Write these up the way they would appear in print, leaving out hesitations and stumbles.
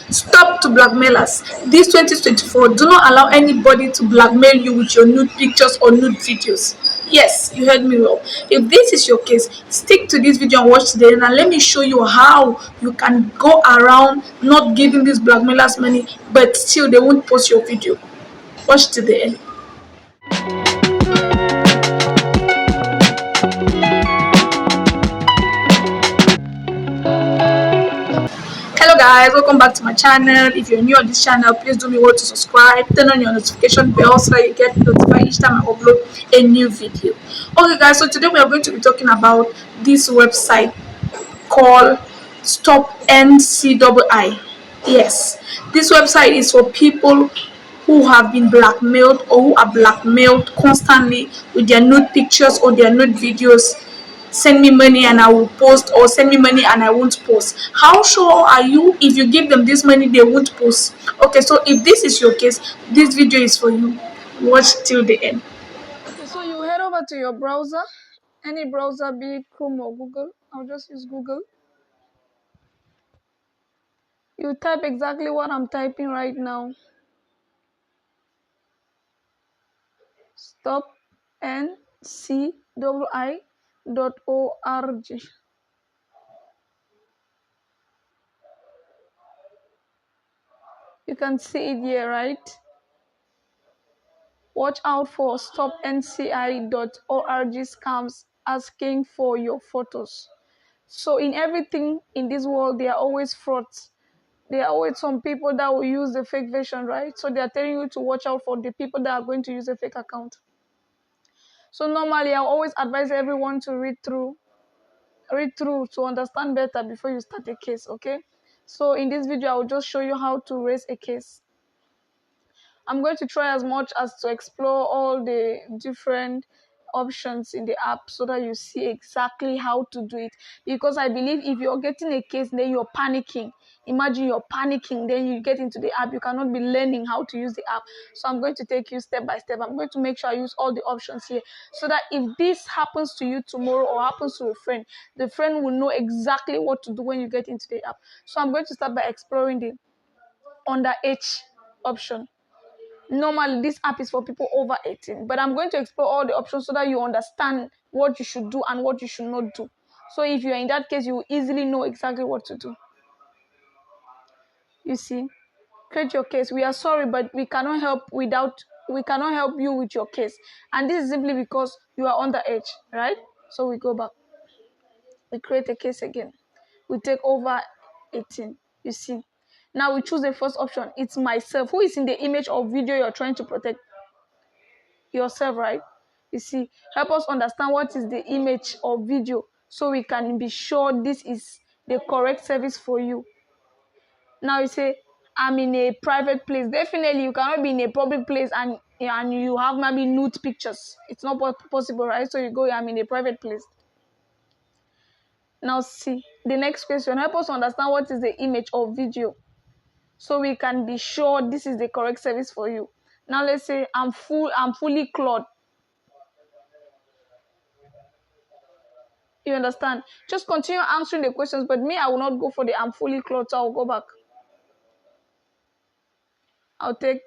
Stop to blackmailers. This 2024, do not allow anybody to blackmail you with your nude pictures or nude videos. Yes, you heard me well. If this is your case, stick to this video and watch today, and let me show you how you can go around not giving these blackmailers money, but still they won't post your video. Watch to the end. Hello guys, welcome back to my channel. If you're new on this channel, please do me well to subscribe, turn on your notification bell so that you get notified each time I upload a new video. Okay guys, so today we are going to be talking about this website called StopNCII. Yes, this website is for people who have been blackmailed or who are blackmailed constantly with their nude pictures or their nude videos. Send me money and I will post, or send me money and I won't post. How sure are you if you give them this money they won't post? Okay, so if this is your case, this video is for you. Watch till the end. Okay, so you head over to your browser, any browser, be it Chrome or Google. I'll just use Google. You type exactly what I'm typing right now. StopNCII.org. You can see it here, right? Watch out for StopNCI.org scams asking for your photos. So in everything in this world, there are always frauds. There are always some people that will use the fake version, right? So they are telling you to watch out for the people that are going to use a fake account. So normally, I always advise everyone to read through to understand better before you start a case, okay? So in this video, I will just show you how to raise a case. I'm going to try as much as to explore all the different options in the app so that you see exactly how to do it, because I believe if you're getting a case then you're panicking. Imagine you're panicking, then you get into the app, you cannot be learning how to use the app. So I'm going to take you step by step. I'm going to make sure I use all the options here so that if this happens to you tomorrow or happens to a friend, the friend will know exactly what to do when you get into the app. So I'm going to start by exploring the underage option. Normally this app is for people over 18, but I'm going to explore all the options so that you understand what you should do and what you should not do. So if you're in that case, you will easily know exactly what to do. You see, create your case. We are sorry, but we cannot help you with your case, and this is simply because you are underage, right? So we go back, we create a case again, we take over 18. You see, now we choose the first option. It's myself. Who is in the image or video you're trying to protect? Yourself, right? You see, help us understand what is the image or video so we can be sure this is the correct service for you. Now you say, I'm in a private place. Definitely you cannot be in a public place and you have maybe nude pictures. It's not possible, right? So you go, I'm in a private place. Now see, the next question, help us understand what is the image or video so we can be sure this is the correct service for you. Now let's say I'm fully clothed. You understand? Just continue answering the questions, but me, I will not go for the I'm fully clothed, so I'll go back. I'll take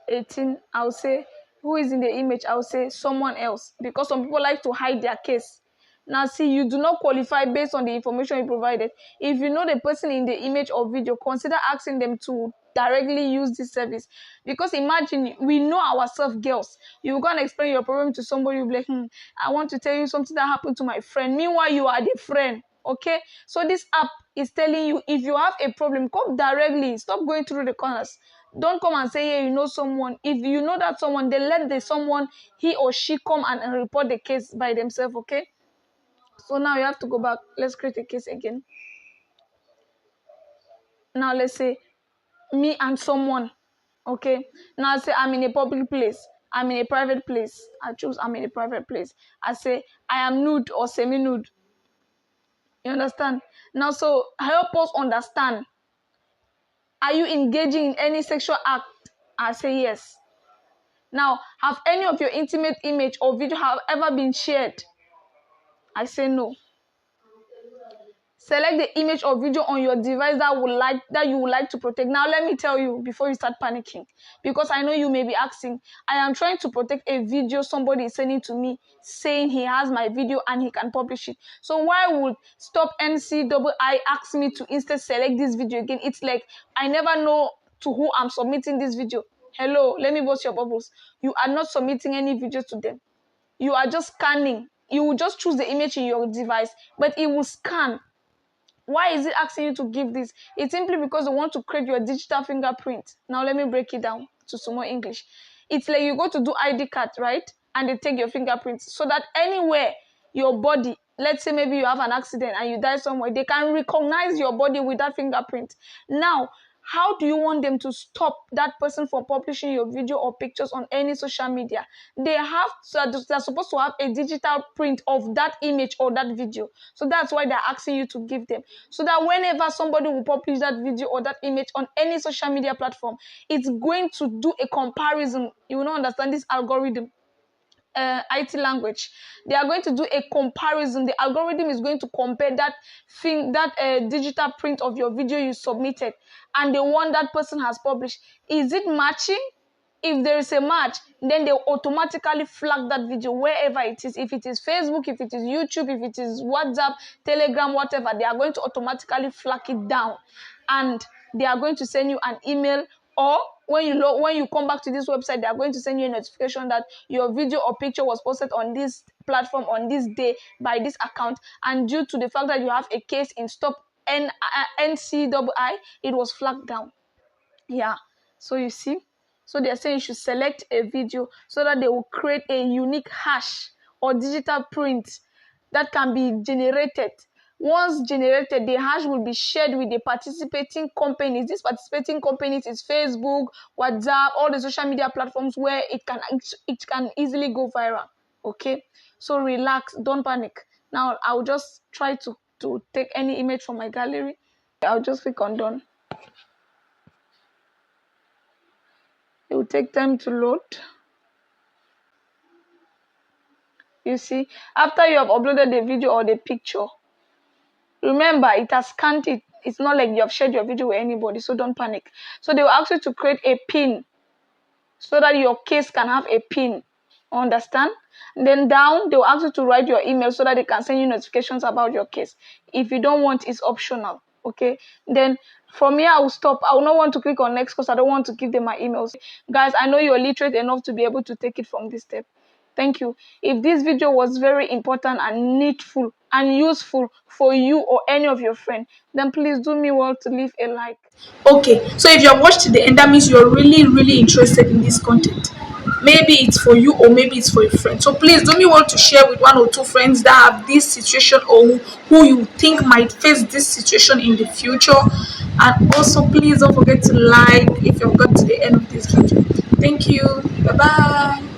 18. I'll say, who is in the image? I'll say someone else, because some people like to hide their case. Now, see, you do not qualify based on the information you provided. If you know the person in the image or video, consider asking them to directly use this service. Because imagine, we know ourselves girls. You go and explain your problem to somebody, you'll be like, I want to tell you something that happened to my friend. Meanwhile, you are the friend, okay? So this app is telling you, if you have a problem, come directly. Stop going through the corners. Don't come and say, hey, you know someone. If you know that someone, then let the someone, he or she, come and report the case by themselves, okay? So now you have to go back. Let's create a case again. Now let's say me and someone, okay? Now I say I'm in a public place. I'm in a private place. I choose I'm in a private place. I say I am nude or semi-nude. You understand? Now, so help us understand. Are you engaging in any sexual act? I say yes. Now, have any of your intimate image or video have ever been shared? I say no. Select the image or video on your device that you would like to protect. Now let me tell you before you start panicking, because I know you may be asking, I am trying to protect a video somebody is sending to me saying he has my video and he can publish it. So why would StopNCII ask me to instead select this video again? It's like I never know to who I'm submitting this video. Hello, let me burst your bubbles. You are not submitting any video to them. You are just scanning. You will just choose the image in your device, but it will scan. Why is it asking you to give this? It's simply because they want to create your digital fingerprint. Now let me break it down to some more English. It's like you go to do ID card, right? And they take your fingerprints so that anywhere your body, let's say maybe you have an accident and you die somewhere, they can recognize your body with that fingerprint. Now, how do you want them to stop that person from publishing your video or pictures on any social media? They're supposed to have a digital print of that image or that video. So that's why they're asking you to give them. So that whenever somebody will publish that video or that image on any social media platform, it's going to do a comparison. You will not understand this algorithm. IT language, they are going to do a comparison. The algorithm is going to compare that digital print of your video you submitted and the one that person has published. Is it matching? If there is a match, then they automatically flag that video wherever it is. If it is Facebook, if it is YouTube, if it is WhatsApp, Telegram, whatever, they are going to automatically flag it down. And they are going to send you an email, or when you come back to this website, they are going to send you a notification that your video or picture was posted on this platform on this day by this account. And due to the fact that you have a case in StopNCII, it was flagged down. Yeah. So you see, so they're saying you should select a video so that they will create a unique hash or digital print that can be generated. Once generated, the hash will be shared with the participating companies. These participating companies is Facebook, WhatsApp, all the social media platforms where it can easily go viral. Okay, so relax, don't panic. Now I'll just try to take any image from my gallery. I'll just click on done. It will take time to load. You see, after you have uploaded the video or the picture, remember it has scanned it. It's not like you have shared your video with anybody, so don't panic. So they will ask you to create a pin so that your case can have a pin. Understand? And then down, they will ask you to write your email so that they can send you notifications about your case. If you don't want, it's optional. Okay, then from here I will stop. I will not want to click on next because I don't want to give them my emails. Guys, I know you're literate enough to be able to take it from this step. Thank you. If this video was very important and needful and useful for you or any of your friends, then please do me well to leave a like. Okay, so if you have watched to the end, that means you're really interested in this content. Maybe it's for you or maybe it's for a friend. So please do me want to share with 1 or 2 friends that have this situation, or who you think might face this situation in the future. And also please don't forget to like if you've got to the end of this video. Thank you. Bye bye.